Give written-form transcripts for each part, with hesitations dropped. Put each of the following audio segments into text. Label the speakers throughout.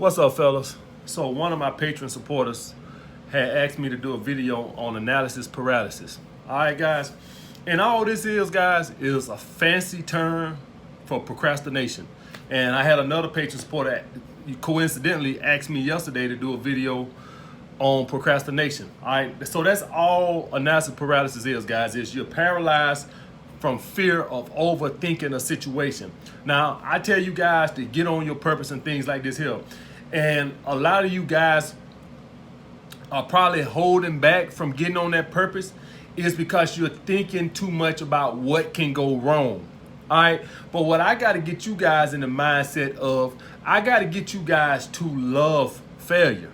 Speaker 1: What's up, fellas? So one of my patron supporters had asked me to do a video on analysis paralysis. All right, guys. And all this is, guys, is a fancy term for procrastination. And I had another patron supporter coincidentally asked me yesterday to do a video on procrastination. All right. So that's all analysis paralysis is, guys. Is you're paralyzed from fear of overthinking a situation. Now, I tell you guys to get on your purpose and things like this here. And a lot of you guys are probably holding back from getting on that purpose is because you're thinking too much about what can go wrong. All right. But what I got to get you guys in the mindset of, I got to get you guys to love failure.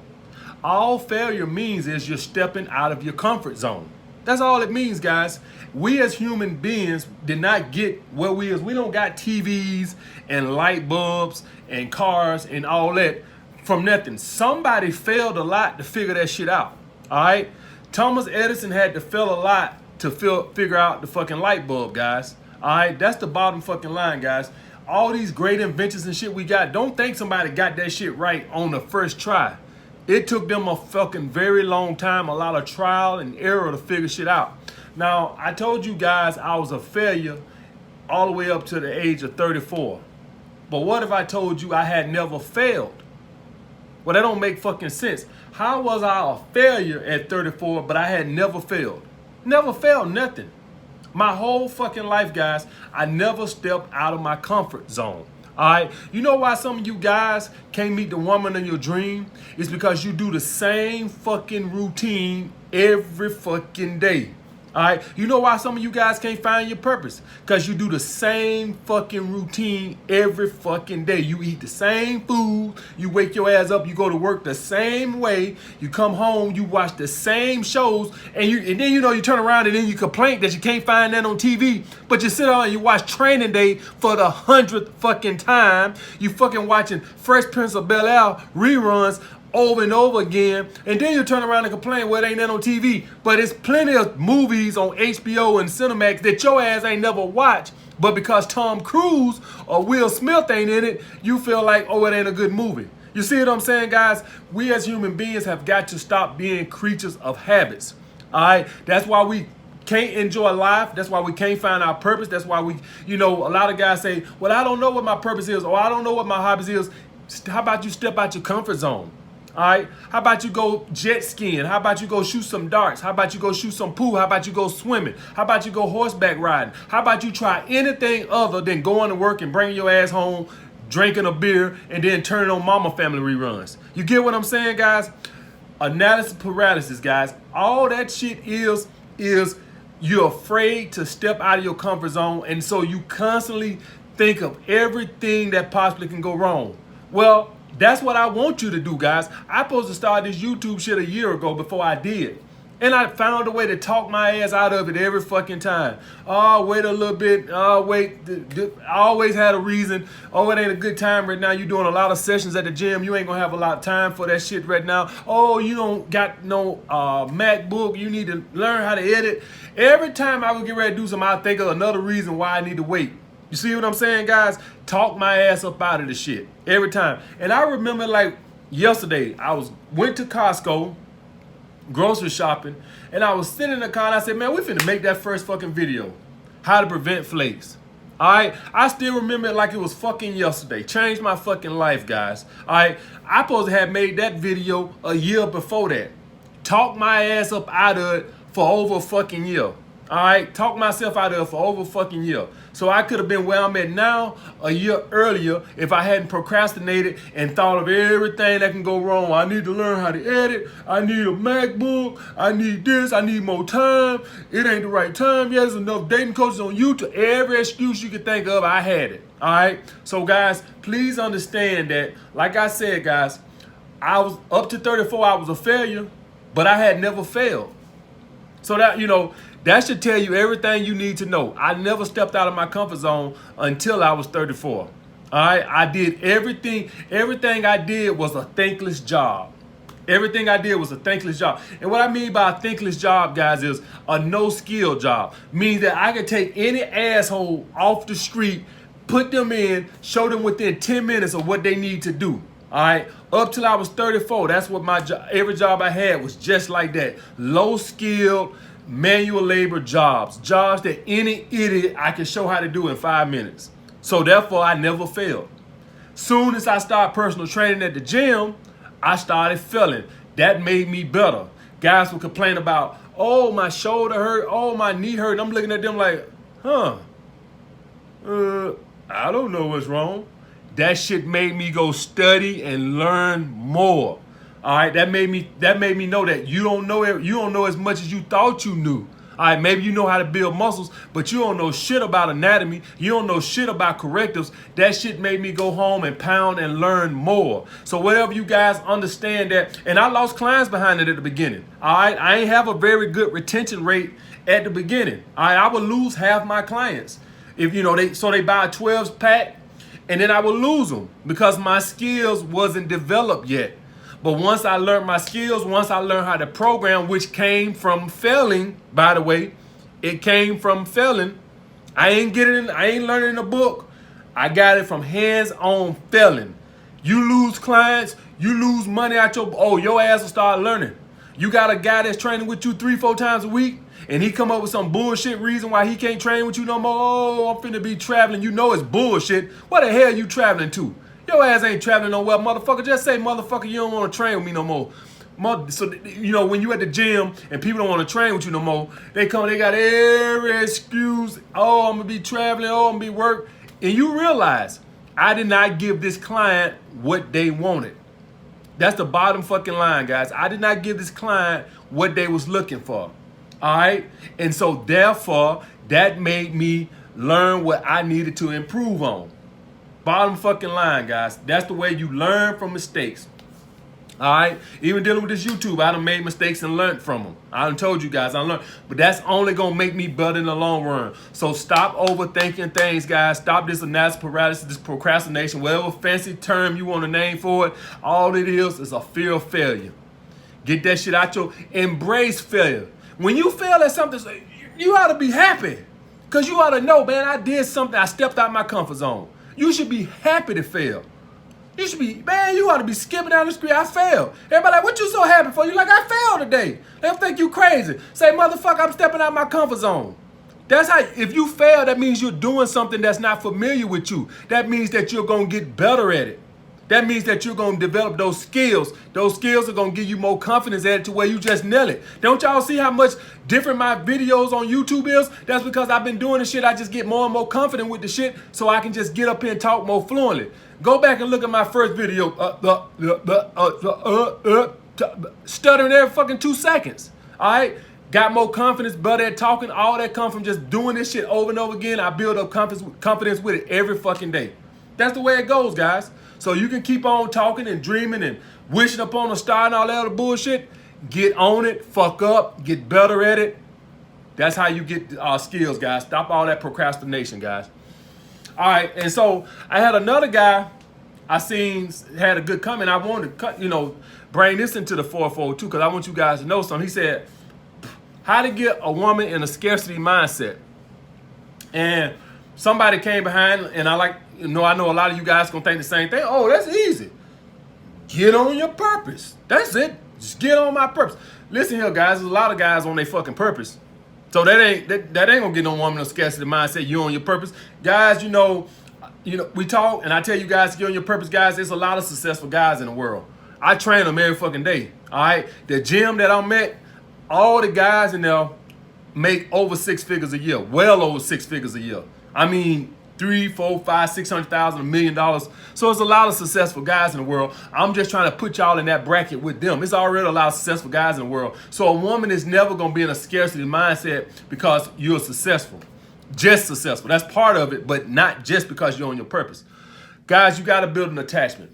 Speaker 1: All failure means is you're stepping out of your comfort zone. That's all it means, guys. We as human beings did not get where we is. We don't got TVs and light bulbs and cars and all that from nothing. Somebody failed a lot to figure that shit out. All right. Thomas Edison had to fail a lot to figure out the fucking light bulb, guys. All right. That's the bottom fucking line, guys. All these great inventions and shit we got, don't think somebody got that shit right on the first try. It took them a fucking very long time, a lot of trial and error to figure shit out. Now, I told you guys I was a failure all the way up to the age of 34. But what if I told you I had never failed? Well, that don't make fucking sense. How was I a failure at 34, but I had never failed? Never failed nothing. My whole fucking life, guys, I never stepped out of my comfort zone. All right. You know why some of you guys can't meet the woman in your dream? It's because you do the same fucking routine every fucking day. All right. You know why some of you guys can't find your purpose? Because you do the same fucking routine every fucking day. You eat the same food. You wake your ass up. You go to work the same way. You come home. You watch the same shows. And then you turn around and then you complain that you can't find that on TV. But you sit down and you watch Training Day for the 100th fucking time. You fucking watching Fresh Prince of Bel-Air reruns over and over again, and then you turn around and complain, well, it ain't that on TV. But it's plenty of movies on HBO and Cinemax that your ass ain't never watched, but because Tom Cruise or Will Smith ain't in it, you feel like, oh, it ain't a good movie. You see what I'm saying, guys? We as human beings have got to stop being creatures of habits. All right? That's why we can't enjoy life. That's why we can't find our purpose. That's why we, a lot of guys say, well, I don't know what my purpose is, or I don't know what my hobbies is. How about you step out your comfort zone? All right. How about you go jet skiing? How about you go shoot some darts? How about you go shoot some pool? How about you go swimming? How about you go horseback riding? How about you try anything other than going to work and bringing your ass home, drinking a beer, and then turning on Mama Family reruns? You get what I'm saying, guys? Analysis paralysis, guys. All that shit is you're afraid to step out of your comfort zone, and so you constantly think of everything that possibly can go wrong. Well, that's what I want you to do, guys. I supposed to start this YouTube shit a year ago before I did. And I found a way to talk my ass out of it every fucking time. Oh, wait a little bit. Oh, wait. I always had a reason. Oh, it ain't a good time right now. You doing a lot of sessions at the gym. You ain't going to have a lot of time for that shit right now. Oh, you don't got no MacBook. You need to learn how to edit. Every time I would get ready to do something, I think of another reason why I need to wait. You see what I'm saying, guys? Talk my ass up out of the shit every time. And I remember like yesterday, went to Costco, grocery shopping, and I was sitting in the car and I said, man, we finna make that first fucking video. How to prevent flakes. All right. I still remember it like it was fucking yesterday. Changed my fucking life, guys. All right. I supposed to have made that video a year before that. Talk my ass up out of it for over a fucking year. All right, talk myself out of it for over a fucking year. So I could have been where I'm at now a year earlier if I hadn't procrastinated and thought of everything that can go wrong. I need to learn how to edit. I need a MacBook. I need this. I need more time. It ain't the right time yet. There's enough dating coaches on YouTube. Every excuse you could think of, I had it. All right. So guys, please understand that, like I said, guys, I was up to 34. I was a failure, but I had never failed. So that, that should tell you everything you need to know. I never stepped out of my comfort zone until I was 34. All right. I did everything. Everything I did was a thankless job. Everything I did was a thankless job. And what I mean by a thankless job, guys, is a no-skill job. Means that I could take any asshole off the street, put them in, show them within 10 minutes of what they need to do. All right. Up till I was 34, that's what my job, every job I had was just like that. Low skilled, manual labor jobs that any idiot I can show how to do in 5 minutes. So therefore, I never failed. Soon as I started personal training at the gym, I started failing. That made me better. Guys would complain about, oh, my shoulder hurt, oh, my knee hurt. And I'm looking at them like, I don't know what's wrong. That shit made me go study and learn more. All right, that made me know that you don't know as much as you thought you knew. All right, maybe you know how to build muscles, but you don't know shit about anatomy. You don't know shit about correctives. That shit made me go home and pound and learn more. So whatever you guys understand that, and I lost clients behind it at the beginning. All right, I ain't have a very good retention rate at the beginning. All right, I would lose half my clients if they buy a 12 pack, and then I would lose them because my skills wasn't developed yet. But once I learned my skills, once I learned how to program, which came from failing, by the way, it came from failing. I ain't learning in a book. I got it from hands-on failing. You lose clients, you lose money out your ass will start learning. You got a guy that's training with you 3-4 times a week, and he come up with some bullshit reason why he can't train with you no more. Oh, I'm finna be traveling. You know it's bullshit. What the hell you traveling to? Your ass ain't traveling nowhere, motherfucker. Just say, motherfucker, you don't want to train with me no more. So, when you at the gym and people don't want to train with you no more, they got every excuse. Oh, I'm going to be traveling. Oh, I'm going to be work. And you realize, I did not give this client what they wanted. That's the bottom fucking line, guys. I did not give this client what they was looking for. All right? And so, therefore, that made me learn what I needed to improve on. Bottom fucking line, guys. That's the way you learn from mistakes. All right? Even dealing with this YouTube, I done made mistakes and learned from them. I done told you guys I learned. But that's only going to make me better in the long run. So stop overthinking things, guys. Stop this analysis paralysis, this procrastination, whatever fancy term you want to name for it. All it is a fear of failure. Get that shit out embrace failure. When you fail at something, you ought to be happy. Because you ought to know, man, I did something. I stepped out my comfort zone. You should be happy to fail. You should be, man, you ought to be skipping down the street. I failed. Everybody like, what you so happy for? You like, I failed today. They think you crazy. Say, motherfucker, I'm stepping out my comfort zone. That's how, if you fail, that means you're doing something that's not familiar with you. That means that you're going to get better at it. That means that you're going to develop those skills. Those skills are going to give you more confidence at it to where you just nail it. Don't y'all see how much different my videos on YouTube is? That's because I've been doing the shit. I just get more and more confident with the shit so I can just get up here and talk more fluently. Go back and look at my first video. Stuttering every fucking 2 seconds. All right? Got more confidence, better at talking. All that come from just doing this shit over and over again. I build up confidence with it every fucking day. That's the way it goes, guys. So you can keep on talking and dreaming and wishing upon a star and all that other bullshit. Get on it, fuck up, get better at it. That's how you get skills, guys. Stop all that procrastination, guys. All right, and so I had another guy I seen had a good comment. I wanted to bring this into the 442 because I want you guys to know something. He said, how to get a woman in a scarcity mindset. And somebody came behind, and I know a lot of you guys gonna think the same thing. Oh, that's easy. Get on your purpose. That's it. Just get on my purpose. Listen here, guys. There's a lot of guys on their fucking purpose. So that ain't gonna get no woman in a scarcity mindset. You on your purpose, guys. We talk, and I tell you guys to get on your purpose, guys. There's a lot of successful guys in the world. I train them every fucking day. All right, the gym that I'm at, all the guys in there make over 6 figures a year. Well over 6 figures a year. I mean, 3, 4, 5, 600,000, $1 million. So it's a lot of successful guys in the world. I'm just trying to put y'all in that bracket with them. It's already a lot of successful guys in the world. So a woman is never going to be in a scarcity mindset because you're successful. Just successful. That's part of it, but not just because you're on your purpose. Guys, you got to build an attachment.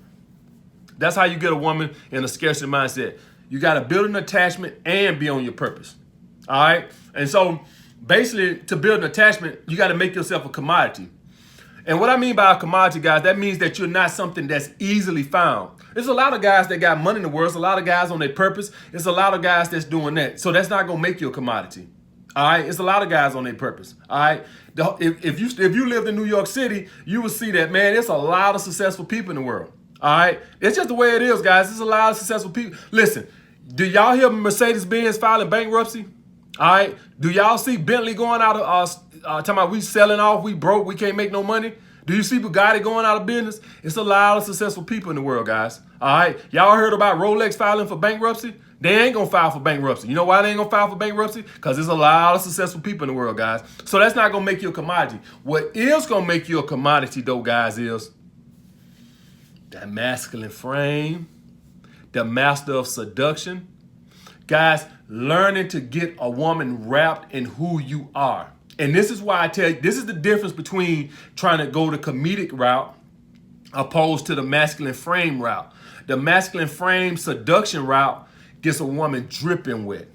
Speaker 1: That's how you get a woman in a scarcity mindset. You got to build an attachment and be on your purpose. All right? And so basically, to build an attachment, you got to make yourself a commodity. And what I mean by a commodity, guys, that means that you're not something that's easily found. There's a lot of guys that got money in the world. There's a lot of guys on their purpose. There's a lot of guys that's doing that. So that's not going to make you a commodity. All right? It's a lot of guys on their purpose. All right? If you lived in New York City, you would see that, man, there's a lot of successful people in the world. All right, it's just the way it is, guys. There's a lot of successful people. Listen, do y'all hear Mercedes-Benz filing bankruptcy? All right, do y'all see Bentley going out of talking about we selling off, we broke, we can't make no money? Do you see Bugatti going out of business? It's a lot of successful people in the world, guys. All right, y'all heard about Rolex filing for bankruptcy? They ain't gonna file for bankruptcy. You know why they ain't gonna file for bankruptcy? Because there's a lot of successful people in the world, guys. So that's not gonna make you a commodity. What is gonna make you a commodity, though, guys, is that masculine frame, the master of seduction. Guys, learning to get a woman wrapped in who you are. And this is why I tell you, this is the difference between trying to go the comedic route opposed to the masculine frame route. The masculine frame seduction route gets a woman dripping wet.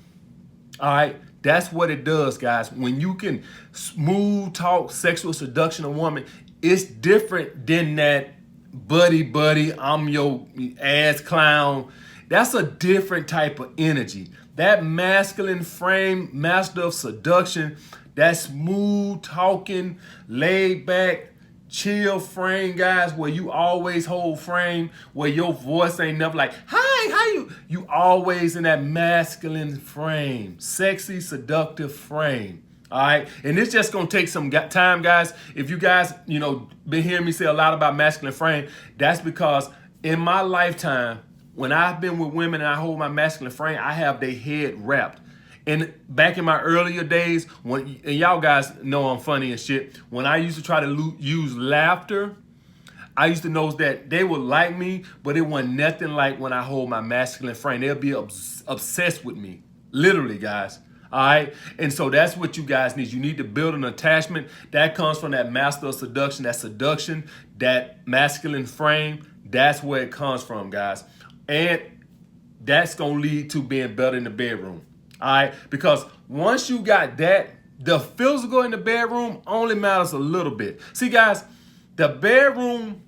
Speaker 1: All right, that's what it does, guys. When you can smooth talk sexual seduction of a woman, it's different than that buddy, I'm your ass clown. That's a different type of energy. That masculine frame, master of seduction, that smooth talking, laid back, chill frame, guys, where you always hold frame, where your voice ain't never like, hi, how you? You always in that masculine frame, sexy, seductive frame. All right, and it's just gonna take some time, guys. If you guys, been hearing me say a lot about masculine frame, that's because in my lifetime, when I've been with women and I hold my masculine frame, I have their head wrapped. And back in my earlier days, and y'all guys know I'm funny and shit, when I used to try to use laughter, I used to know that they would like me, but it wasn't nothing like when I hold my masculine frame. They'll be obsessed with me, literally, guys. All right, and so that's what you guys need. You need to build an attachment that comes from that master of seduction, that masculine frame. That's where it comes from, guys, and that's gonna lead to being better in the bedroom. All right, because once you got that, the physical in the bedroom only matters a little bit. See, guys, the bedroom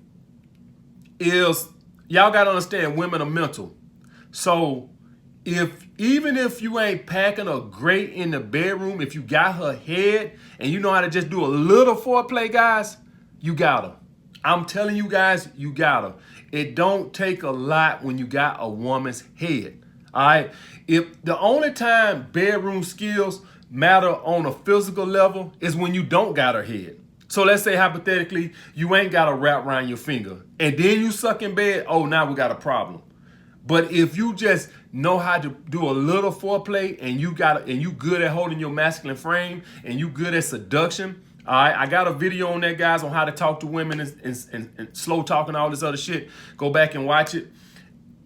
Speaker 1: is, y'all gotta understand, women are mental. So even if you ain't packing her great in the bedroom, if you got her head and you know how to just do a little foreplay, guys, you got her. I'm telling you guys, you got her. It don't take a lot when you got a woman's head. All right. If the only time bedroom skills matter on a physical level is when you don't got her head. So let's say hypothetically, you ain't got a wrap around your finger and then you suck in bed. Oh, now we got a problem. But if you just know how to do a little foreplay and you good at holding your masculine frame and you good at seduction, all right, I got a video on that, guys, on how to talk to women and slow talk and all this other shit. Go back and watch it.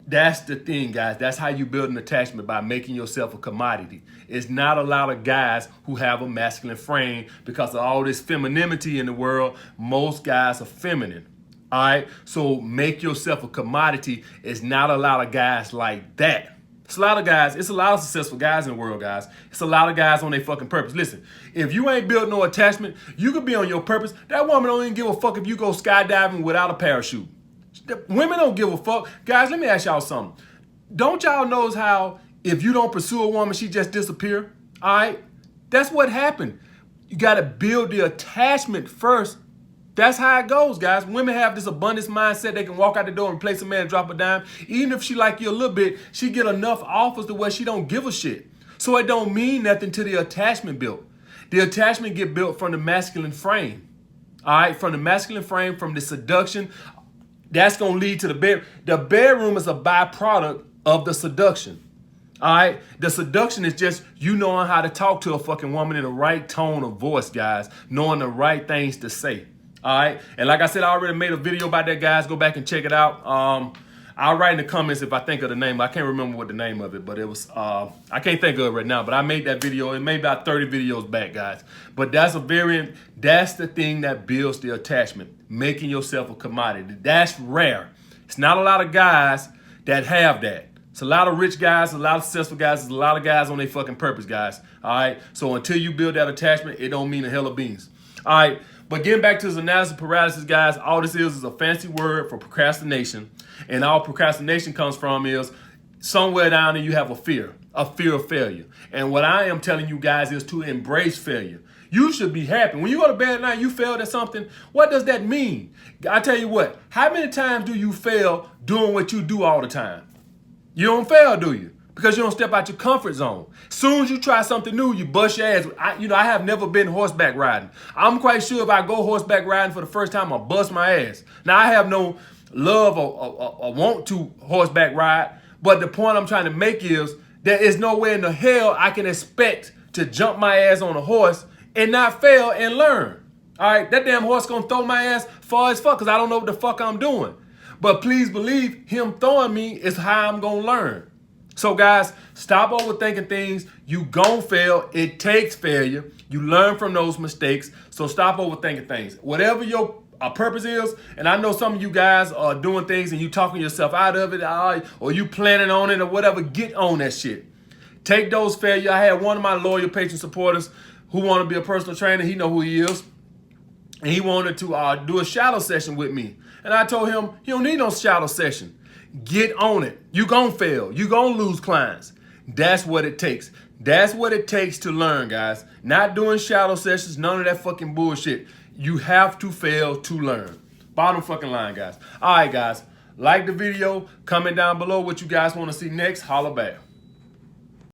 Speaker 1: That's the thing, guys. That's how you build an attachment, by making yourself a commodity. It's not a lot of guys who have a masculine frame because of all this femininity in the world. Most guys are feminine. All right, so make yourself a commodity. It's not a lot of guys like that. It's a lot of guys. It's a lot of successful guys in the world, guys. It's a lot of guys on their fucking purpose. Listen, if you ain't built no attachment, you could be on your purpose. That woman don't even give a fuck if you go skydiving without a parachute. Women don't give a fuck. Guys, let me ask y'all something. Don't y'all know how if you don't pursue a woman, she just disappear? All right, that's what happened. You got to build the attachment first. That's how it goes, guys. Women have this abundance mindset. They can walk out the door and replace a man and drop a dime. Even if she like you a little bit, she get enough offers to where she don't give a shit. So it don't mean nothing to the attachment built. The attachment get built from the masculine frame. All right, from the masculine frame, from the seduction. That's going to lead to the bed. The bedroom is a byproduct of the seduction. All right, the seduction is just you knowing how to talk to a fucking woman in the right tone of voice, guys. Knowing the right things to say. All right, and like I said, I already made a video about that, guys. Go back and check it out. I'll write in the comments if I think of the name. I can't remember what the name of it, but it was, I can't think of it right now, but I made that video. It made about 30 videos back, guys. But that's the thing that builds the attachment, making yourself a commodity. That's rare. It's not a lot of guys that have that. It's a lot of rich guys, a lot of successful guys, there's a lot of guys on their fucking purpose, guys. All right, so until you build that attachment, it don't mean a hell of beans. All right. But getting back to this analysis paralysis, guys, all this is a fancy word for procrastination. And all procrastination comes from is somewhere down there you have a fear of failure. And what I am telling you guys is to embrace failure. You should be happy. When you go to bed at night, you failed at something. What does that mean? I tell you what, how many times do you fail doing what you do all the time? You don't fail, do you? Because you don't step out your comfort zone. Soon as you try something new, you bust your ass. I have never been horseback riding. I'm quite sure if I go horseback riding for the first time, I'll bust my ass. Now, I have no love or want to horseback ride, but the point I'm trying to make is there is nowhere in the hell I can expect to jump my ass on a horse and not fail and learn. All right, that damn horse gonna throw my ass far as fuck because I don't know what the fuck I'm doing. But please believe him throwing me is how I'm gonna learn. So guys, stop overthinking things. You gon' fail. It takes failure. You learn from those mistakes. So stop overthinking things. Whatever your purpose is, and I know some of you guys are doing things and you talking yourself out of it, or you planning on it or whatever, get on that shit. Take those failures. I had one of my loyal patron supporters who wanted to be a personal trainer. He know who he is. And he wanted to do a shadow session with me. And I told him, you don't need no shadow session. Get on it. You gonna fail. You gonna lose clients. That's what it takes. That's what it takes to learn, guys. Not doing shadow sessions, none of that fucking bullshit. You have to fail to learn. Bottom fucking line, guys. All right, guys. Like the video. Comment down below what you guys want to see next. Holla back.